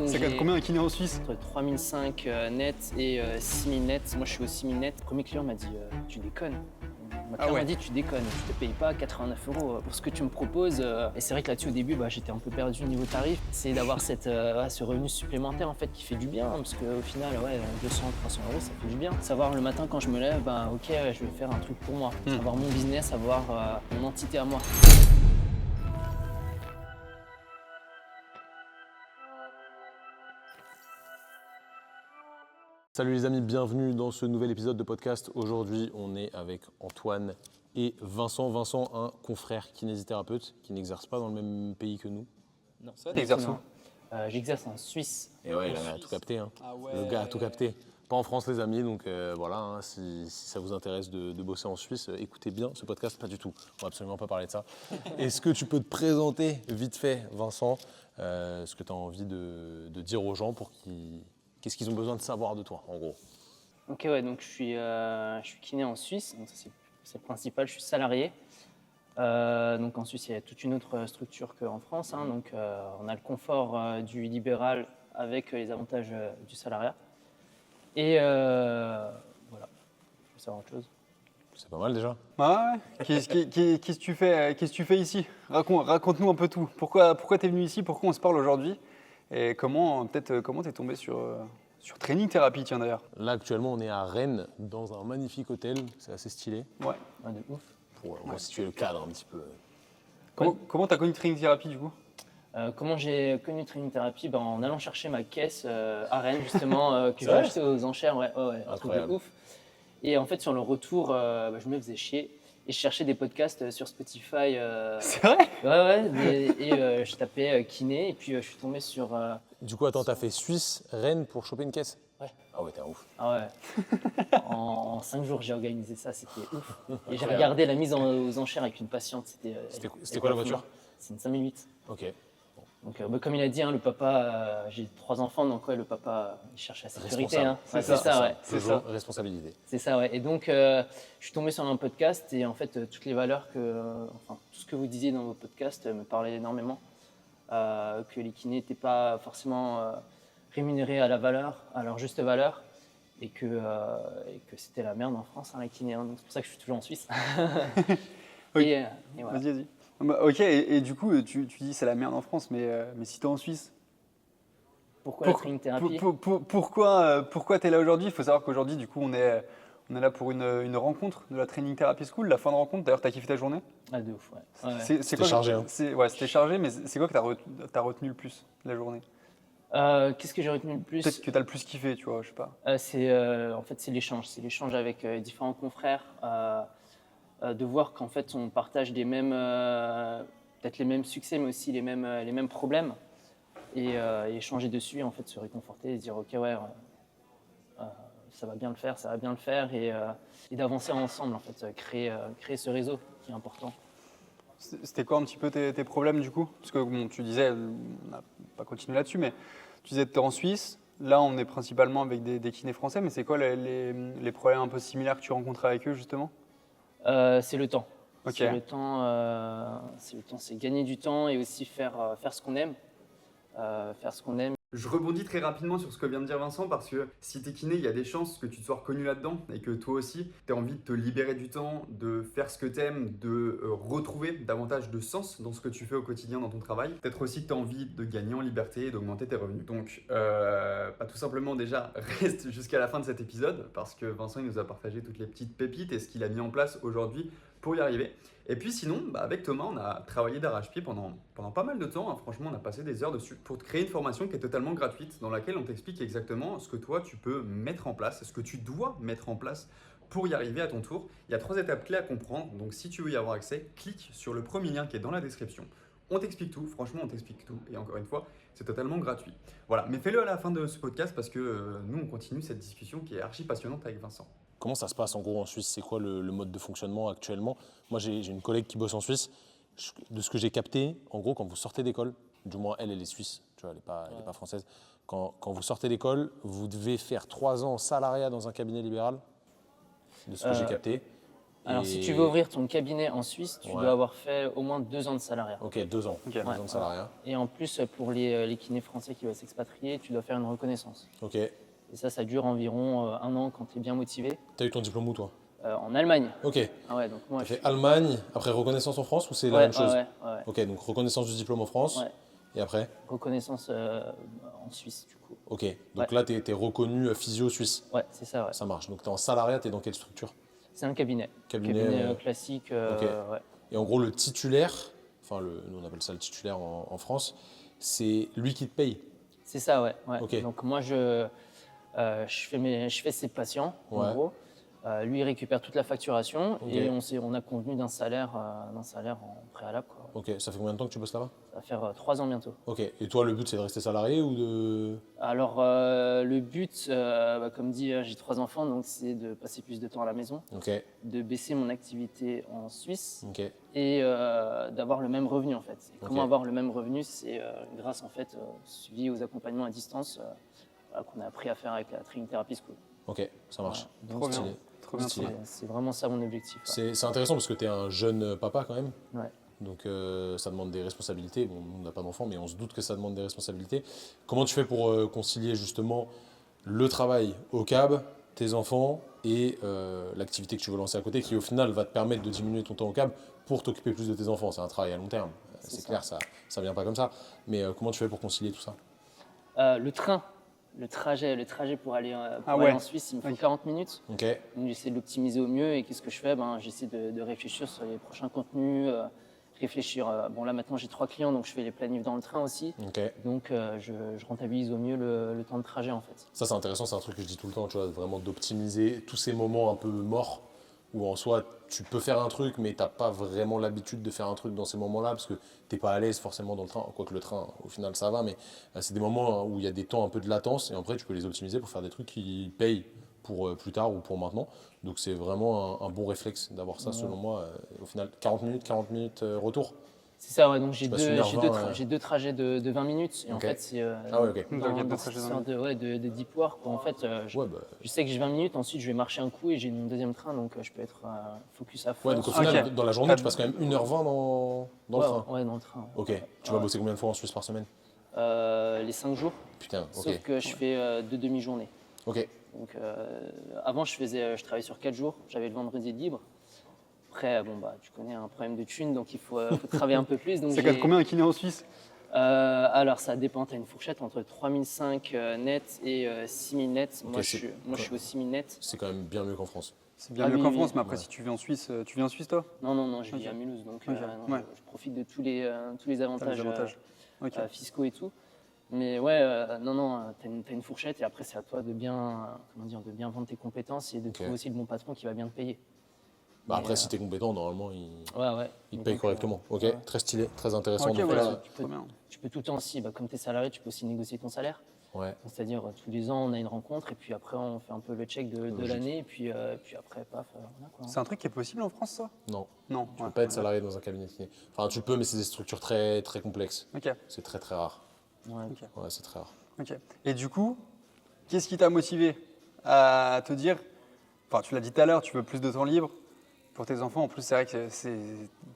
donc Ça coûte combien un kiné en Suisse? entre 3005 net et 6000 net. Moi, je suis au 6000 net. Le premier client m'a dit tu déconnes. Ma client m'a dit tu déconnes, tu te payes pas 89 € pour ce que tu me proposes. Et c'est vrai que là-dessus, au début, j'étais un peu perdu niveau tarif. C'est d'avoir ce revenu supplémentaire en fait qui fait du bien, parce qu'au final, 200, 300 €, ça fait du bien. Savoir le matin quand je me lève, ok, je vais faire un truc pour moi. Avoir mon business, avoir mon entité à moi. Salut les amis, bienvenue dans ce nouvel épisode de podcast. Aujourd'hui, on est avec Antoine et Vincent. Vincent, un confrère kinésithérapeute qui n'exerce pas dans le même pays que nous. Non, T'exerces où? J'exerce en Suisse. Et ouais, il a tout capté. Hein. Ah ouais. Le gars a tout capté. Pas en France les amis, donc voilà, hein, si ça vous intéresse de bosser en Suisse, écoutez bien ce podcast, pas du tout. On va absolument pas parler de ça. Est-ce que tu peux te présenter vite fait, Vincent, ce que tu as envie de dire aux gens pour qu'ils... Qu'est-ce qu'ils ont besoin de savoir de toi, en gros? Ok, ouais, donc je suis kiné en Suisse, donc ça, c'est le principal, je suis salarié. Donc en Suisse, il y a toute une autre structure qu'en France. Hein, donc on a le confort du libéral avec les avantages du salariat. Et voilà, je veux savoir autre chose. C'est pas mal déjà. Ah ouais. Qu'est-ce que tu fais ici? Raconte-nous un peu tout. Pourquoi t'es venu ici? Pourquoi on se parle aujourd'hui? Et comment t'es tombé sur Training Therapy, tiens d'ailleurs? Là, actuellement, on est à Rennes, dans un magnifique hôtel. C'est assez stylé. Ouais. Ah, de ouf. Pour restituer le cadre un petit peu. Comment t'as connu Training Therapy du coup? Comment j'ai connu Training Therapy? En allant chercher ma caisse à Rennes, justement, que j'ai acheté aux enchères. Ouais, un truc de ouf. Et en fait, sur le retour, je me faisais chier. Et je cherchais des podcasts sur Spotify. C'est vrai? Ouais. Et je tapais kiné. Et puis, je suis tombé sur... Du coup, attends, t'as fait Suisse, Rennes pour choper une caisse? Ouais. Ah ouais, t'es un ouf. Ah ouais. En 5 jours, j'ai organisé ça. C'était ouf. Et j'ai regardé la mise aux enchères avec une patiente. C'était quoi la voiture? C'est une 5008. Ok. Donc, comme il a dit, hein, le papa, j'ai 3 enfants, donc ouais, le papa, il cherche la sécurité. Hein. C'est ça, ouais. C'est ça. Responsabilité. C'est ça, ouais. Et donc, je suis tombé sur un podcast et en fait, toutes les valeurs tout ce que vous disiez dans vos podcasts me parlait énormément. Que les kinés n'étaient pas forcément rémunérés à leur juste valeur, et que c'était la merde en France, hein, la kiné. Hein. Donc, c'est pour ça que je suis toujours en Suisse. Oui. Et voilà. Vas-y. Ok, et du coup, tu dis c'est la merde en France, mais si t'es en Suisse, Pourquoi la training thérapie? pourquoi t'es là aujourd'hui? Il faut savoir qu'aujourd'hui, du coup, on est là pour une rencontre de la Training Therapy School, la fin de rencontre. D'ailleurs, t'as kiffé ta journée? Ah, de ouf, ouais. C'était chargé. Hein. C'était chargé, mais c'est quoi que t'as retenu le plus de la journée? Qu'est-ce que j'ai retenu le plus? Peut-être que t'as le plus kiffé, tu vois, je sais pas. En fait, c'est l'échange. C'est l'échange avec différents confrères. De voir qu'en fait, on partage peut-être les mêmes succès, mais aussi les mêmes problèmes. Et échanger dessus, en fait, se réconforter et se dire, ok, ouais, ça va bien le faire. Et d'avancer ensemble, en fait, créer ce réseau qui est important. C'était quoi un petit peu tes problèmes du coup? Parce que bon, tu disais, on n'a pas continué là-dessus, mais tu disais que tu es en Suisse. Là, on est principalement avec des kinés français, mais c'est quoi les problèmes un peu similaires que tu rencontres avec eux justement? C'est le temps. Ok. C'est le temps, c'est gagner du temps et aussi faire ce qu'on aime. Faire ce qu'on aime. Je rebondis très rapidement sur ce que vient de dire Vincent parce que si t'es kiné, il y a des chances que tu te sois reconnu là-dedans et que toi aussi, tu as envie de te libérer du temps, de faire ce que t'aimes, de retrouver davantage de sens dans ce que tu fais au quotidien dans ton travail. Peut-être aussi que tu as envie de gagner en liberté et d'augmenter tes revenus. Donc, tout simplement déjà, reste jusqu'à la fin de cet épisode parce que Vincent il nous a partagé toutes les petites pépites et ce qu'il a mis en place aujourd'hui pour y arriver. Et puis sinon, avec Thomas, on a travaillé d'arrache-pied pendant pas mal de temps. Hein. Franchement, on a passé des heures dessus pour te créer une formation qui est totalement gratuite, dans laquelle on t'explique exactement ce que toi, tu peux mettre en place, ce que tu dois mettre en place pour y arriver à ton tour. Il y a 3 étapes clés à comprendre. Donc si tu veux y avoir accès, clique sur le premier lien qui est dans la description. On t'explique tout, franchement, on t'explique tout. Et encore une fois, c'est totalement gratuit. Voilà, mais fais-le à la fin de ce podcast parce que nous, on continue cette discussion qui est archi passionnante avec Vincent. Comment ça se passe en gros en Suisse? C'est quoi le mode de fonctionnement actuellement? Moi, j'ai une collègue qui bosse en Suisse. De ce que j'ai capté, en gros, quand vous sortez d'école, du moins elle est suisse, tu vois, elle n'est pas française. Quand vous sortez d'école, vous devez faire 3 ans salariat dans un cabinet libéral, de ce que j'ai capté. Alors, Et- si tu veux ouvrir ton cabinet en Suisse, tu Ouais. dois avoir fait au moins 2 ans de salariat. Ok, 2 ans. Ok. 2 Ouais. ans de salariat. Et en plus, pour les kinés français qui veulent s'expatrier, tu dois faire une reconnaissance. Ok. Et ça dure environ 1 an quand tu es bien motivé. T'as eu ton diplôme où, toi? En Allemagne. Ok. Ah ouais, donc moi, T'as je fait suis- Allemagne, après reconnaissance en France ou c'est la Ouais, même chose? ouais. Ok, donc reconnaissance du diplôme en France. Ouais. Et après? Reconnaissance en Suisse, du coup. Ok, donc Ouais. là, t'es reconnu physio suisse. Ouais, c'est ça, ouais. Ça marche. Donc t'es en salariat, t'es dans quelle structure? C'est un cabinet. Cabinet, Classique. ok. Ouais. Et en gros, le titulaire, enfin, nous on appelle ça le titulaire en France, c'est lui qui te paye. C'est ça, ouais. Ok. Donc moi, je fais ses patients, Ouais. en gros. Lui, il récupère toute la facturation Ok. et on a convenu d'un salaire en préalable, quoi. Ok, ça fait combien de temps que tu bosses là-bas? Ça va faire 3 ans bientôt. Ok, et toi, le but, c'est de rester salarié ou de... Alors, le but, comme dit, j'ai 3 enfants, donc c'est de passer plus de temps à la maison, Ok, de baisser mon activité en Suisse ok, et d'avoir le même revenu, en fait. Et Ok. comment avoir le même revenu? C'est grâce, en fait, au suivi, aux accompagnements à distance qu'on a appris à faire avec la Training Therapy School. ok, ça marche. Voilà. Trop Donc, bien. Trop bien. Stylé. c'est vraiment ça mon objectif. Ouais. C'est intéressant parce que tu es un jeune papa quand même. Ouais. Donc ça demande des responsabilités. Bon, nous, on n'a pas d'enfants, mais on se doute que ça demande des responsabilités. Comment tu fais pour concilier justement le travail au CAB, tes enfants et l'activité que tu veux lancer à côté qui au final va te permettre de diminuer ton temps au CAB pour t'occuper plus de tes enfants? C'est un travail à long terme. C'est ça. clair, ça ne vient pas comme ça. Mais comment tu fais pour concilier tout ça? Le train, le trajet pour aller Ah ouais. en Suisse, il me faut Ok. 40 minutes. Ok, Donc j'essaie de l'optimiser au mieux et qu'est-ce que je fais? J'essaie de réfléchir sur les prochains contenus, réfléchir. Bon là maintenant j'ai 3 clients donc je fais les planifs dans le train aussi. ok. Donc je rentabilise au mieux le temps de trajet en fait. Ça, c'est intéressant, c'est un truc que je dis tout le temps, tu vois, vraiment d'optimiser tous ces moments un peu morts où en soi, tu peux faire un truc, mais tu n'as pas vraiment l'habitude de faire un truc dans ces moments-là parce que tu n'es pas à l'aise forcément dans le train. Quoique le train, au final, ça va, mais c'est des moments où il y a des temps un peu de latence et après, tu peux les optimiser pour faire des trucs qui payent pour plus tard ou pour maintenant. Donc, c'est vraiment un bon réflexe d'avoir ça, selon moi. Au final, 40 minutes retour. C'est ça, ouais, donc j'ai Tu passes 1h20, j'ai 2 trajets de 20 minutes et en Ok. fait c'est Ah ouais, ok. Donc, dans, il y a deux dans trajets cette de 20 histoire de deep work où en fait Ouais, bah, je sais que j'ai 20 minutes, ensuite je vais marcher un coup et j'ai mon deuxième train donc je peux être focus à fond. ouais, donc au Ah, final, ok. dans la journée, tu passes quand même 1h20 dans le train. Ouais, dans le train. Ok. Tu vas bosser combien de fois en Suisse par semaine? Les 5 jours, Putain, ok. sauf que je fais 2 demi-journées. Ok. Donc avant je travaillais sur 4 jours, j'avais le vendredi de libre. Après tu connais un problème de thune donc il faut travailler un peu plus. Donc Ça coûte combien un kiné en Suisse? alors ça dépend, tu as une fourchette entre 3005 net et 6000 net. Ok, Moi je suis au 6000 net. C'est quand même bien mieux qu'en France. C'est bien Ah mieux oui, qu'en oui, France, mais après, ouais. si tu vis en Suisse, tu vis en Suisse, toi? Non, je vis Ok. à Mulhouse donc Ok, non, ouais. je profite de tous les T'as les avantages, avantages. Ok. fiscaux et tout. Mais ouais, non, t'as une fourchette et après c'est à toi de bien, de bien vendre tes compétences et de trouver aussi le bon patron qui va bien te payer. Bah Mais, après, si tu es compétent, normalement, il ouais. te Mais paye donc, correctement. Ok, ouais. très stylé, très intéressant. Ok, Donc, voilà, tu peux- trop bien. Tu peux tout le temps aussi, comme tu es salarié, tu peux aussi négocier ton salaire. ouais. C'est-à-dire tous les ans on a une rencontre et puis après on fait un peu le check de Logique. l'année et puis après paf, voilà quoi. C'est un truc qui est possible en France, ça? Non, Non. tu peux pas être salarié dans un cabinet de kiné. Enfin, tu peux, mais c'est des structures très, très complexes. Ok, C'est très, très rare. Ouais. ok. Ouais, c'est très rare. Ok. Et du coup, qu'est-ce qui t'a motivé à te dire, enfin tu l'as dit tout à l'heure, tu veux plus de temps libre pour tes enfants. En plus, c'est vrai que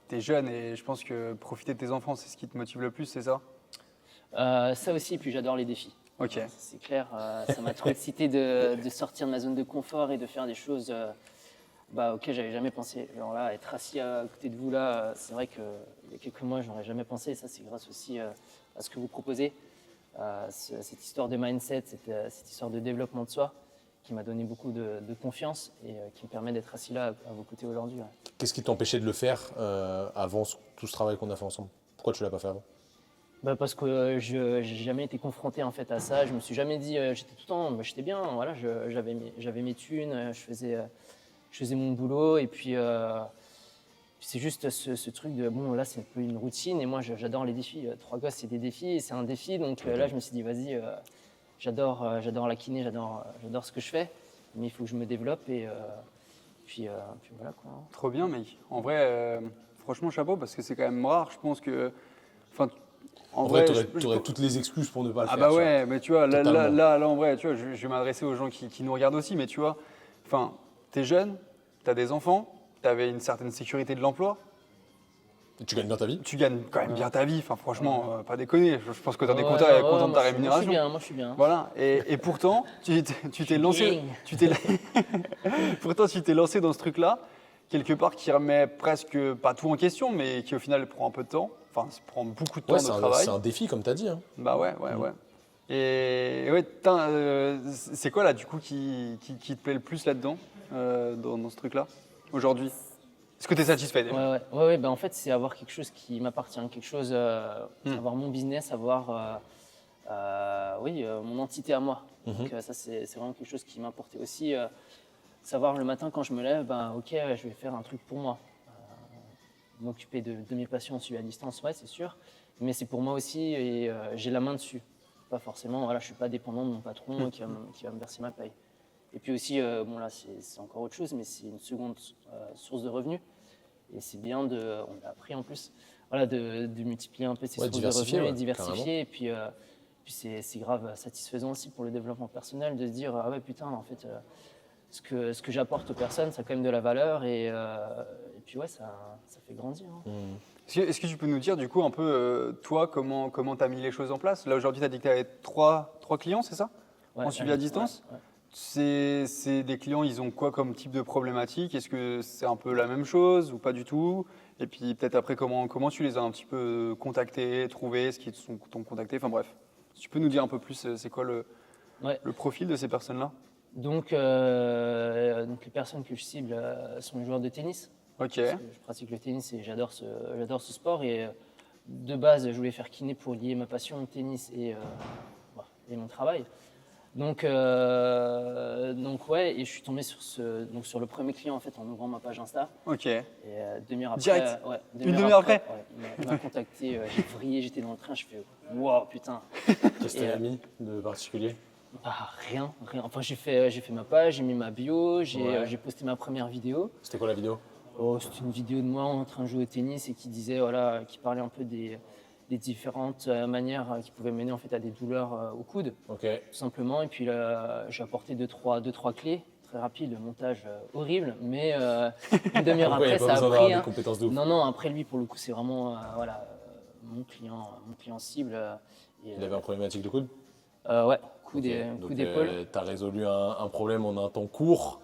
t'es jeune et je pense que profiter de tes enfants, c'est ce qui te motive le plus, c'est ça? Ça aussi, puis j'adore les défis. Ok. C'est clair, ça m'a trop excité de sortir de ma zone de confort et de faire des choses auxquelles j'avais jamais pensé. Genre là, être assis à côté de vous là, c'est vrai qu'il y a quelques mois, j'aurais jamais pensé. Et ça, c'est grâce aussi à ce que vous proposez, cette histoire de mindset, cette histoire de développement de soi, qui m'a donné beaucoup de confiance et qui me permet d'être assis là à vos côtés aujourd'hui. Ouais. Qu'est-ce qui t'empêchait de le faire avant tout ce travail qu'on a fait ensemble? Pourquoi tu l'as pas fait avant? Parce que je n'ai jamais été confronté en fait à ça. Je me suis jamais dit, j'étais tout le temps, j'étais bien, voilà, j'avais mes thunes, je faisais mon boulot et puis c'est juste ce truc de bon là c'est un peu une routine et moi j'adore les défis. 3 gosses c'est des défis et c'est un défi donc là je me suis dit vas-y, j'adore la kiné, j'adore ce que je fais, mais il faut que je me développe et puis voilà quoi. Trop bien, mec. En vrai, franchement, chapeau, parce que c'est quand même rare. Je pense que, enfin, En vrai, je- tu aurais toutes les excuses pour ne pas le Ah faire. bah ouais, mais tu vois, Totalement. là, en vrai, tu vois, je vais m'adresser aux gens qui nous regardent aussi, mais tu vois, enfin, t'es jeune, t'as des enfants, tu avais une certaine sécurité de l'emploi. Tu gagnes bien ta vie? Tu gagnes quand même bien ta vie, enfin franchement, pas déconner. Je pense que tu as des Ouais, compteurs et ouais, content de ta moi, rémunération. moi je suis bien. Voilà, et pourtant, tu t'es lancé, pourtant, tu t'es lancé dans ce truc-là, quelque part qui remet presque pas tout en question, mais qui au final prend un peu de temps, enfin, ça prend beaucoup de temps Ouais, de travail. c'est un défi, comme tu as dit. Hein. Bah ouais. Et ouais, c'est quoi là, du coup, qui te plaît le plus là-dedans, dans ce truc-là, aujourd'hui? Est-ce que tu es satisfait déjà? Ouais, bah en fait, c'est avoir quelque chose qui m'appartient, quelque chose, avoir mon business, avoir mon entité à moi. Donc ça, c'est vraiment quelque chose qui m'a apporté aussi. Savoir le matin quand je me lève, ok, je vais faire un truc pour moi. M'occuper de mes patients suivis à distance, ouais, c'est sûr. Mais c'est pour moi aussi et j'ai la main dessus. Pas forcément, voilà, je suis pas dépendant de mon patron qui va me verser ma paye. Et puis aussi, bon là, c'est encore autre chose, mais c'est une seconde source de revenus. Et c'est bien on a appris en plus, voilà, de multiplier un peu ces sources de revenus et diversifier. Carrément. Et puis c'est grave satisfaisant aussi pour le développement personnel de se dire ah ouais putain en fait ce que j'apporte aux personnes ça a quand même de la valeur et puis ouais ça fait grandir. Hein. Est-ce que tu peux nous dire du coup un peu toi comment tu as mis les choses en place? Là aujourd'hui tu as dit que tu avais trois clients, c'est ça? Ouais, en suivi à distance? Ouais. C'est des clients, ils ont quoi comme type de problématique? Est-ce que c'est un peu la même chose ou pas du tout? Et puis peut-être après, comment tu les as un petit peu contactés, trouvés, est-ce qu'ils t'ont contacté? Enfin bref, si tu peux nous dire un peu plus, c'est quoi le profil de ces personnes-là? Donc les personnes que je cible sont les joueurs de tennis. Ok. Parce que je pratique le tennis et j'adore ce sport. Et de base, je voulais faire kiné pour lier ma passion au tennis et mon travail. Donc ouais, et je suis tombé sur le premier client en fait en ouvrant ma page Insta. Ok. Et demi-heure après, Direct. Une demi-heure après, il m'a contacté, j'ai vrillé, j'étais dans le train, je fais wow putain. Qu'est-ce que tu as mis de particulier? Rien. Enfin j'ai fait ma page, j'ai mis ma bio, j'ai posté ma première vidéo. C'était quoi la vidéo? C'était une vidéo de moi en train de jouer au tennis et qui disait qui parlait un peu des différentes manières qui pouvaient mener en fait à des douleurs au coude, tout simplement. Et puis là, j'ai apporté deux, trois clés, très rapides, montage horrible, mais une demi-heure après, ça a pris. Hein. Non, après lui, pour le coup, c'est vraiment mon client cible. Il avait une problématique de coude? Ouais, coup d'épaule. Tu as résolu un problème en un temps court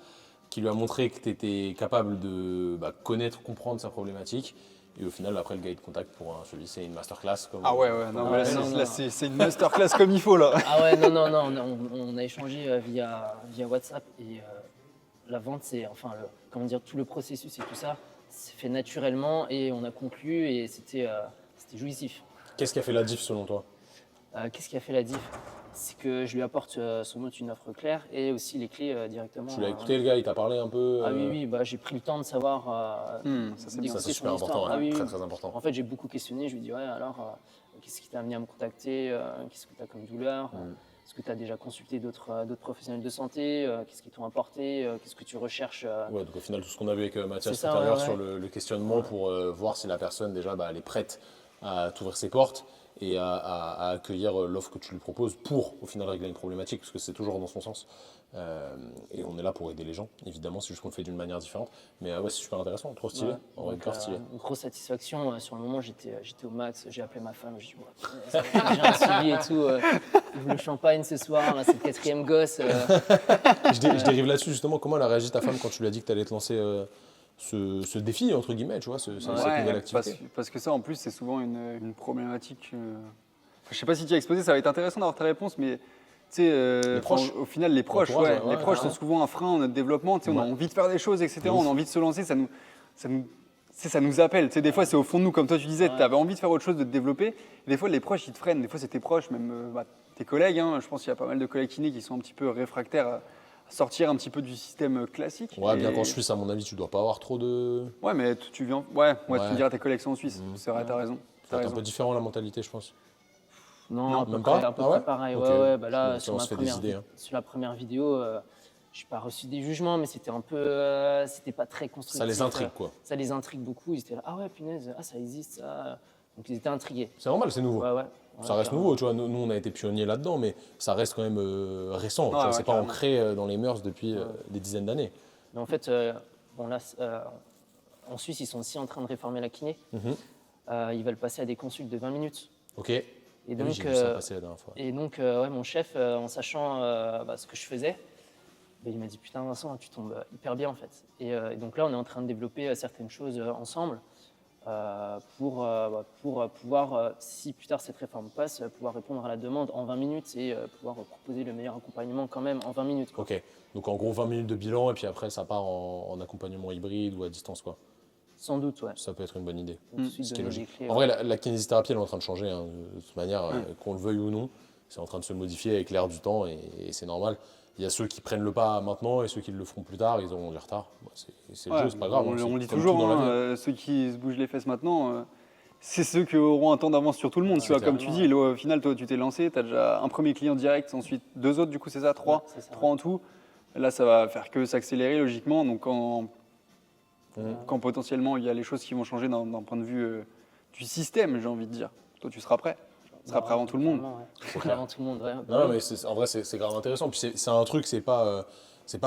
qui lui a montré que tu étais capable de connaître, comprendre sa problématique. Et au final, après, le gars, il te contacte pour un suivi. C'est une masterclass. Ah ouais, non, là, c'est une masterclass comme il faut, là. Ah ouais, non, on a échangé via WhatsApp. Et la vente, c'est, tout le processus et tout ça, c'est fait naturellement. Et on a conclu et c'était jouissif. Qu'est-ce qui a fait la diff, selon toi? Qu'est-ce qui a fait la diff? C'est que je lui apporte sans doute une offre claire et aussi les clés directement. Tu l'as écouté, le gars, il t'a parlé un peu? Ah oui, j'ai pris le temps de savoir. Ça, c'est super important, très important. En fait, j'ai beaucoup questionné. Je lui ai dit, ouais, alors, qu'est-ce qui t'a amené à me contacter? Qu'est-ce que tu as comme douleur? Est-ce que tu as déjà consulté d'autres professionnels de santé? Qu'est-ce qu'ils t'ont apporté? Qu'est-ce que tu recherches? Ouais, donc au final, tout ce qu'on a vu avec Mathias tout à l'heure sur le questionnement pour voir si la personne, déjà, elle est prête à t'ouvrir ses portes et à accueillir l'offre que tu lui proposes pour, au final, régler une problématique, parce que c'est toujours dans son sens. Et on est là pour aider les gens, évidemment, c'est juste qu'on le fait d'une manière différente. Mais ouais, c'est super intéressant, trop stylé, en vrai, grave stylé. Une grosse satisfaction, sur le moment, j'étais au max, j'ai appelé ma femme, j'ai dit, j'ai un suivi et tout, ouvre le champagne ce soir, là, c'est le 4e gosse. Je dérive là-dessus, justement, comment elle a réagi ta femme quand tu lui as dit que tu allais te lancer ce défi, entre guillemets, tu vois, cette nouvelle activité? Parce que ça, en plus, c'est souvent une problématique. Je ne sais pas si tu as exposé, ça va être intéressant d'avoir ta réponse, mais tu sais, au final, les proches sont souvent un frein à notre développement. On a envie de faire des choses, etc. On a envie de se lancer, ça nous appelle. Des fois, c'est au fond de nous, comme toi, tu disais, tu avais envie de faire autre chose, de te développer. Et des fois, les proches, ils te freinent. Des fois, c'est tes proches, même tes collègues. Hein. Je pense qu'il y a pas mal de collègues kinés qui sont un petit peu réfractaires à sortir un petit peu du système classique. Ouais, bien qu'en Suisse, à mon avis, tu dois pas avoir trop de. Ouais, mais tu viens. Ouais. Tu diras tes collègues sont en Suisse. C'est vrai, t'as raison. C'est un peu différent la mentalité, je pense. Non, à peu près pareil. Okay. Ouais, là, sur la première vidéo, je n'ai pas reçu des jugements, mais c'était un peu. C'était pas très constructif. Ça les intrigue, quoi. Ça les intrigue beaucoup. Ils étaient là, ah ouais, punaise, ça existe, ça. Donc ils étaient intrigués. C'est normal, c'est nouveau. Ouais, ça reste nouveau, tu vois. Nous, on a été pionniers là-dedans, mais ça reste quand même récent. C'est pas ancré dans les mœurs depuis des dizaines d'années. Mais en fait, en Suisse, ils sont aussi en train de réformer la kiné. Mhm. Ils veulent passer à des consultes de 20 minutes. Ok. Et Oui, donc, j'ai vu ça passer la dernière fois. ouais, mon chef, en sachant ce que je faisais, il m'a dit putain Vincent, tu tombes hyper bien en fait. Et donc là, on est en train de développer certaines choses ensemble pour pouvoir, si plus tard cette réforme passe, pouvoir répondre à la demande en 20 minutes et pouvoir proposer le meilleur accompagnement quand même en 20 minutes. Quoi. Ok. Donc en gros 20 minutes de bilan et puis après ça part en accompagnement hybride ou à distance quoi. Sans doute, ouais. Ça peut être une bonne idée. Tout de suite Ce qui est donner des logique. clés, En vrai, la kinésithérapie, elle est en train de changer, hein, de toute manière, qu'on le veuille ou non. C'est en train de se modifier avec l'air du temps et c'est normal. Il y a ceux qui prennent le pas maintenant et ceux qui le feront plus tard, ils auront du retard. Bon, c'est le jeu, c'est pas grave. On le dit comme toujours, tout dans la vie. ceux qui se bougent les fesses maintenant, c'est ceux qui auront un temps d'avance sur tout le monde. Ouais, Tu vois, c'est comme tu dis, au final, toi, tu t'es lancé, tu as déjà un premier client direct, ensuite 2 autres, du coup, c'est ça, 3 Ouais, c'est ça. 3 en tout. Là, ça va faire que s'accélérer logiquement. Donc, quand potentiellement il y a les choses qui vont changer d'un point de vue du système, j'ai envie de dire, toi, tu seras prêt. Tu seras prêt avant tout le monde. Clairement, ouais. Je serai prêt avant tout le monde, ouais. Non, mais en vrai, c'est grave intéressant. Puis c'est un truc, c'est pas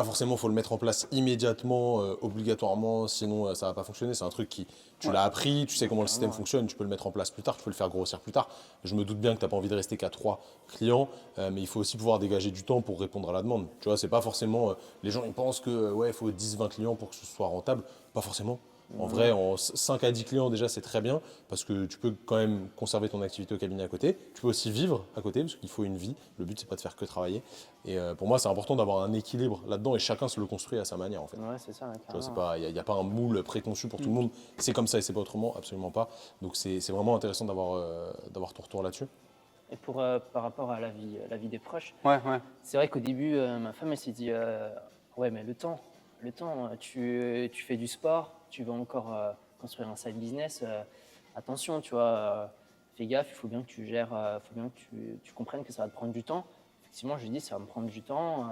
forcément, faut le mettre en place immédiatement, obligatoirement, sinon ça va pas fonctionner. C'est un truc qui, tu l'as appris, tu sais comment le système fonctionne, tu peux le mettre en place plus tard, tu peux le faire grossir plus tard. Je me doute bien que tu n'as pas envie de rester qu'à 3 clients, mais il faut aussi pouvoir dégager du temps pour répondre à la demande. Tu vois, c'est pas forcément, les gens ils pensent que ouais, il faut 10-20 clients pour que ce soit rentable. Pas forcément. En vrai, en 5 à 10 clients déjà, c'est très bien parce que tu peux quand même conserver ton activité au cabinet à côté. Tu peux aussi vivre à côté parce qu'il faut une vie. Le but, c'est pas de faire que travailler. Et pour moi, c'est important d'avoir un équilibre là-dedans et chacun se le construit à sa manière en fait. Ouais, c'est ça. Ouais, Tu vois, il n'y a pas un moule préconçu pour tout le monde. C'est comme ça et c'est pas autrement, absolument pas. Donc c'est vraiment intéressant d'avoir ton retour là-dessus. Et par rapport à la vie des proches, Ouais. c'est vrai qu'au début, ma femme, elle s'est dit ouais, mais le temps, tu fais du sport, tu veux encore construire un side business, attention, tu vois, fais gaffe, il faut bien que tu gères, faut bien que tu comprennes que ça va te prendre du temps. Effectivement, je lui dis, ça va me prendre du temps.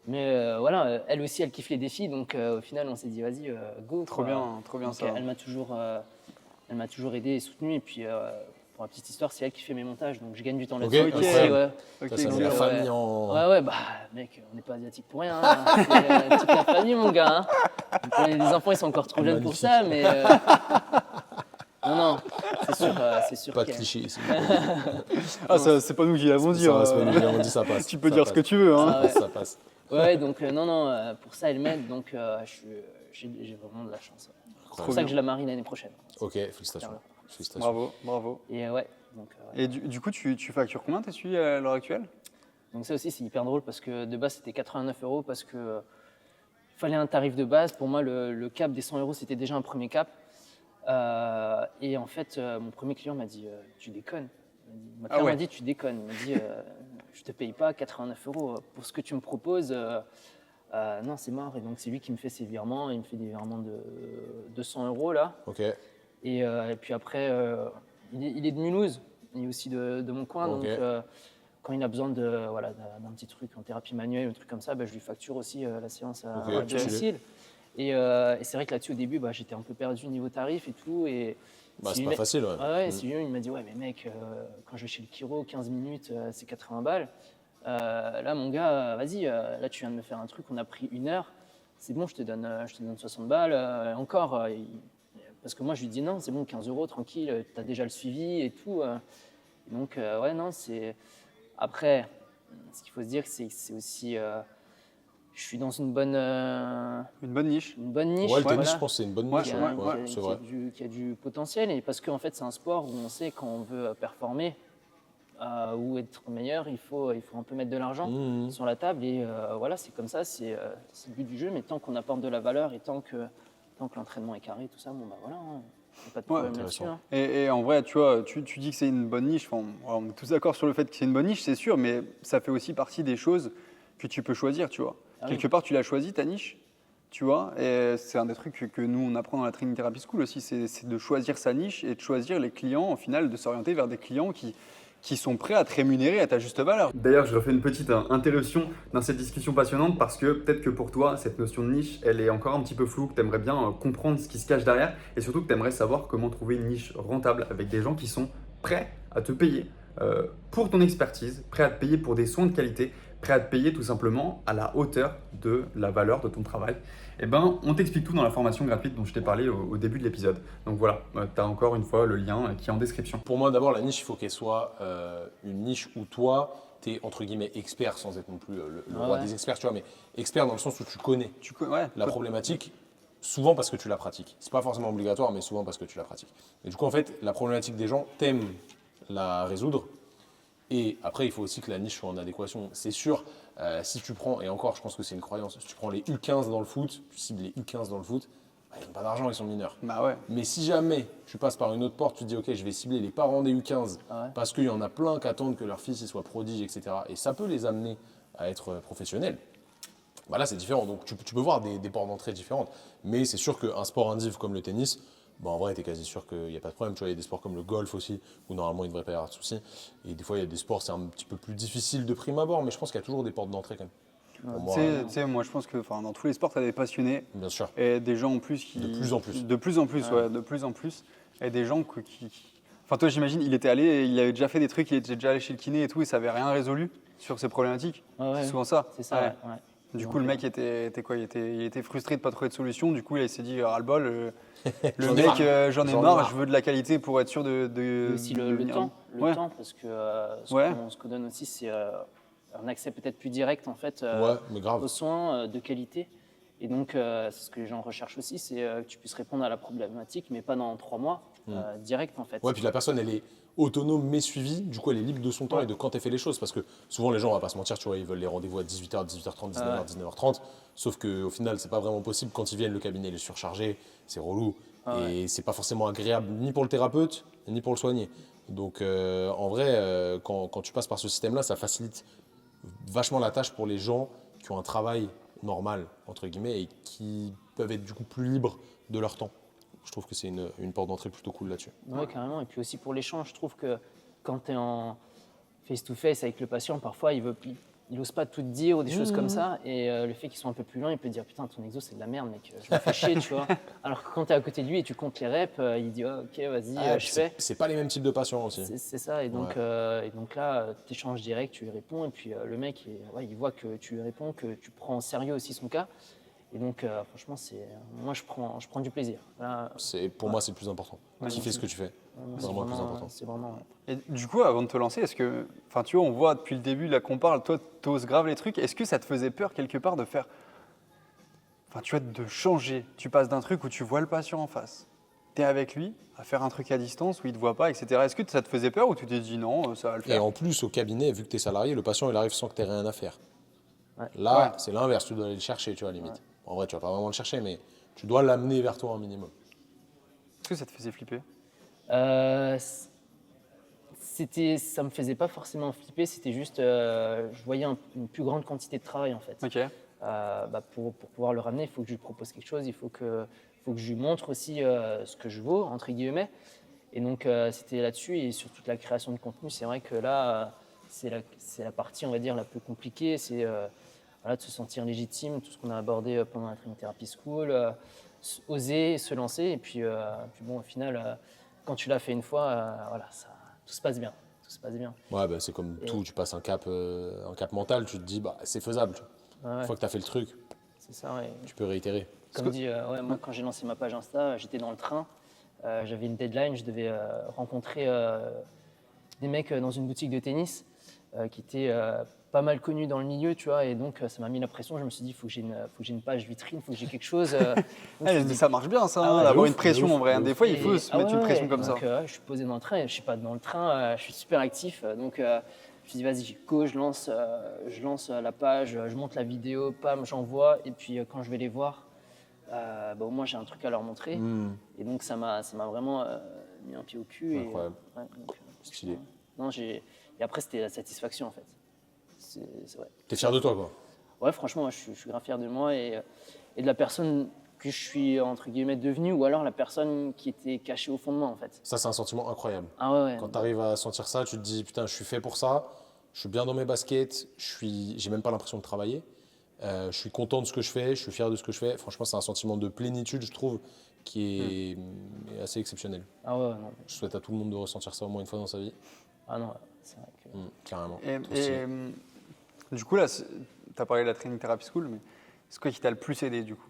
Mais voilà, elle aussi, elle kiffe les défis, donc au final, on s'est dit, vas-y, go. Trop bien Donc, ça. Elle m'a toujours aidé et soutenu, et puis pour la petite histoire, c'est elle qui fait mes montages, donc je gagne du temps là-dessus. Ok, aussi, incroyable. ouais. Ok, Ça met excellent. la famille en. Ouais, bah, mec, on n'est pas asiatique pour rien. Hein. C'est toute la famille, mon gars. Hein. Donc, les enfants, ils sont encore trop jeunes pour Magnifique. ça, mais. Non, c'est sûr. Pas de qu'elle- cliché. Ah, ça, c'est pas nous qui l'avons dit. Ça, c'est pas nous qui l'avons dit, ça passe. Tu peux Ça dire ce que passe. tu veux. Hein. Ah ouais. Ça passe. Ouais, donc non, pour ça, elle m'aide, donc j'ai vraiment de la chance. Ouais. C'est Trop pour ça bien. que je la marie l'année prochaine. Ok, félicitations. Clairement. Félicitations. Bravo. Et ouais, donc. Et du coup, tu factures combien tes suivis à l'heure actuelle? Donc ça aussi, c'est hyper drôle parce que de base, c'était 89 € parce que fallait un tarif de base. Pour moi, le cap des 100 €, c'était déjà un premier cap. Et en fait, mon premier client m'a dit tu déconnes. Il m'a clairement dit tu déconnes. Il m'a dit je te paye pas 89 € pour ce que tu me proposes. Non, c'est mort. Et donc, c'est lui qui me fait ses virements. Il me fait des virements de 200 € là. Ok. Et puis après, il est de Mulhouse. Il est aussi de mon coin. Ok. Donc, quand il a besoin d'un petit truc en thérapie manuelle, un truc comme ça, je lui facture aussi la séance à Ok, domicile. Et c'est vrai que là-dessus, au début, j'étais un peu perdu niveau tarif et tout. Et C'est si pas lui- facile, ouais. Ouais, Sylvain, il m'a dit, ouais, mais mec, quand je vais chez le chiro, 15 minutes, c'est 80 balles. Là, mon gars, vas-y, là, tu viens de me faire un truc, on a pris 1 heure. C'est bon, je te donne 60 balles. Encore, parce que moi, je lui dis, non, c'est bon, 15 € tranquille, tu as déjà le suivi et tout. Donc, ouais, non, c'est. Après, ce qu'il faut se dire, c'est que c'est aussi. Je suis dans une bonne niche. niche. Ouais, le tennis, voilà, je pense que c'est une bonne niche. qui a, Ouais, qui a- ouais, c'est qui a vrai. qui a du potentiel. Et parce qu'en fait, c'est un sport où on sait quand on veut performer ou être meilleur, il faut un peu mettre de l'argent Mhm. sur la table. Et voilà, c'est comme ça, c'est le but du jeu. Mais tant qu'on apporte de la valeur et tant que l'entraînement est carré, tout ça, bon, voilà, hein, y a pas de problème intéressant. là-dessus. hein. Et en vrai, tu vois, tu dis que c'est une bonne niche. Enfin, on est tous d'accord sur le fait que c'est une bonne niche, c'est sûr, mais ça fait aussi partie des choses que tu peux choisir, tu vois. Ah oui. Quelque part, tu l'as choisi, ta niche, tu vois. Et c'est un des trucs que nous, on apprend dans la Training Therapy School aussi, c'est de choisir sa niche et de choisir les clients, au final, de s'orienter vers des clients qui sont prêts à te rémunérer à ta juste valeur. D'ailleurs, je refais une petite interruption dans cette discussion passionnante parce que peut-être que pour toi, cette notion de niche, elle est encore un petit peu floue, que tu aimerais bien comprendre ce qui se cache derrière et surtout que tu aimerais savoir comment trouver une niche rentable avec des gens qui sont prêts à te payer pour ton expertise, prêt à te payer pour des soins de qualité, prêt à te payer tout simplement à la hauteur de la valeur de ton travail. Eh ben, on t'explique tout dans la formation gratuite dont je t'ai parlé au début de l'épisode. Donc voilà, tu as encore une fois le lien qui est en description. Pour moi, d'abord, la niche, il faut qu'elle soit une niche où toi, tu es entre guillemets expert sans être non plus le roi des experts, tu vois, mais expert dans le sens où tu connais la problématique, souvent parce que tu la pratiques. C'est pas forcément obligatoire, mais souvent parce que tu la pratiques. Et du coup, en fait, la problématique des gens, t'aimes la résoudre. Et après, il faut aussi que la niche soit en adéquation. C'est sûr, si tu prends, et encore, je pense que c'est une croyance, si tu prends les U15 dans le foot, tu cibles les U15 dans le foot, bah, ils n'ont pas d'argent, ils sont mineurs. Bah ouais. Mais si jamais tu passes par une autre porte, tu te dis, ok, je vais cibler les parents des U15, parce qu'il y en a plein qui attendent que leur fils il soit prodige, etc. Et ça peut les amener à être professionnels. Bah là, c'est différent. Donc, tu peux voir des portes d'entrée différentes. Mais c'est sûr qu'un sport indiv comme le tennis, bah en vrai, tu es quasi sûr qu'il n'y a pas de problème. Tu vois, il y a des sports comme le golf aussi, où normalement, il ne devrait pas y avoir de soucis. Et des fois, il y a des sports, c'est un petit peu plus difficile de prime abord, mais je pense qu'il y a toujours des portes d'entrée quand même. Moi, je pense que dans tous les sports, tu as des passionnés. Bien sûr. Et des gens en plus qui. De plus en plus. De plus en plus, ouais, de plus en plus. Et des gens qui. Enfin, toi, j'imagine, il était allé, il avait déjà fait des trucs, il était déjà allé chez le kiné et tout, et ça n'avait rien résolu sur ces problématiques. C'est souvent ça. C'est ça, ouais. Du coup, le mec était quoi, il était frustré de pas trouver de solution. Du coup, il s'est dit ras-le-bol. Le mec, j'en ai marre, je veux de la qualité pour être sûr de. Aussi le temps, parce que ce qu'on donne aussi, c'est un accès peut-être plus direct en fait mais grave. aux soins de qualité. Et donc, c'est ce que les gens recherchent aussi, c'est que tu puisses répondre à la problématique, mais pas dans 3 mois, direct en fait. Ouais, puis la personne, elle est autonome mais suivie, du coup elle est libre de son temps et de quand elle fait les choses, parce que souvent les gens, on va pas se mentir, tu vois, ils veulent les rendez-vous à 18h, 18h30, 19h, 19h30, sauf qu'au final c'est pas vraiment possible, quand ils viennent le cabinet il est surchargé, c'est relou, et c'est pas forcément agréable ni pour le thérapeute, ni pour le soigné. Donc en vrai, quand tu passes par ce système-là, ça facilite vachement la tâche pour les gens qui ont un travail normal, entre guillemets, et qui peuvent être du coup plus libres de leur temps. Je trouve que c'est une porte d'entrée plutôt cool là-dessus. Oui, carrément. Et puis aussi pour l'échange, je trouve que quand tu es en face-to-face avec le patient, parfois il n'ose pas tout te dire ou des choses comme ça. Et le fait qu'ils soient un peu plus loin, il peut dire putain, ton exo c'est de la merde, mec, je me fais chier, tu vois. Alors que quand tu es à côté de lui et tu comptes les reps, il dit oh, ok, vas-y, je fais. C'est pas les mêmes types de patients aussi. C'est ça. Et donc là, tu échanges direct, tu lui réponds. Et puis le mec, il voit que tu lui réponds, que tu prends en sérieux aussi son cas. Et donc, franchement, moi, je prends du plaisir. Là, pour moi, c'est le plus important. Kiffer ce que tu fais. C'est vraiment le plus important. C'est vraiment. Et du coup, avant de te lancer, est-ce que, enfin, tu vois, on voit depuis le début là qu'on parle, toi, t'oses grave les trucs. Est-ce que ça te faisait peur quelque part de faire, enfin, tu vois, de changer. Tu passes d'un truc où tu vois le patient en face, t'es avec lui, à faire un truc à distance où il te voit pas, etc. Est-ce que ça te faisait peur ou tu t'es dit non, ça va le faire? Et en plus, au cabinet, vu que tu es salarié, le patient, il arrive sans que tu aies rien à faire. Ouais. Là, c'est l'inverse, tu dois aller le chercher, tu vois, limite. En vrai, tu vas pas vraiment le chercher, mais tu dois l'amener vers toi un minimum. Est-ce que ça te faisait flipper? Ça me faisait pas forcément flipper, c'était juste, je voyais une plus grande quantité de travail en fait. Ok. Pour pouvoir le ramener, il faut que je lui propose quelque chose, il faut que je lui montre aussi ce que je vaux, entre guillemets. Et donc, c'était là-dessus, et sur toute la création de contenu, c'est vrai que là, c'est la partie, on va dire, la plus compliquée, c'est de se sentir légitime, tout ce qu'on a abordé pendant la Training Therapy School, oser se lancer, et puis bon, au final, quand tu l'as fait une fois, tout se passe bien. Tout se passe bien. Ouais, c'est comme tout, tu passes un cap mental, tu te dis, c'est faisable. Une fois que tu as fait le truc, c'est ça, ouais. Tu peux réitérer. Comme dit, moi, quand j'ai lancé ma page Insta, j'étais dans le train, j'avais une deadline, je devais rencontrer des mecs dans une boutique de tennis qui étaient pas mal connus dans le milieu, tu vois, et donc ça m'a mis la pression. Je me suis dit, il faut que j'ai une page vitrine, il faut que j'ai quelque chose. Ça marche bien, ça, d'avoir une pression en vrai. Des fois, il faut se mettre une pression comme ça. Donc, je suis posé dans le train, et je suis pas dans le train, je suis super actif, donc je me suis dit, vas-y, go, je lance la page, je monte la vidéo, pam, j'envoie, et puis quand je vais les voir, au moins j'ai un truc à leur montrer. Et donc ça m'a vraiment mis un pied au cul. Incroyable. Stylé. Et après, c'était la satisfaction en fait. Ouais. T'es fier de toi, quoi? Ouais, franchement, moi, je suis grave fier de moi et de la personne que je suis, entre guillemets, devenue, ou alors la personne qui était cachée au fond de moi, en fait. Ça, c'est un sentiment incroyable. Ah ouais. Quand tu arrives à sentir ça, tu te dis, putain, je suis fait pour ça, je suis bien dans mes baskets, j'ai même pas l'impression de travailler, je suis content de ce que je fais, je suis fier de ce que je fais. Franchement, c'est un sentiment de plénitude, je trouve, qui est assez exceptionnel. Ah ouais, non. Je souhaite à tout le monde de ressentir ça au moins une fois dans sa vie. Ah non, C'est vrai que... Carrément. Du coup, là, tu as parlé de la Training Therapy School, mais c'est quoi qui t'a le plus aidé, du coup?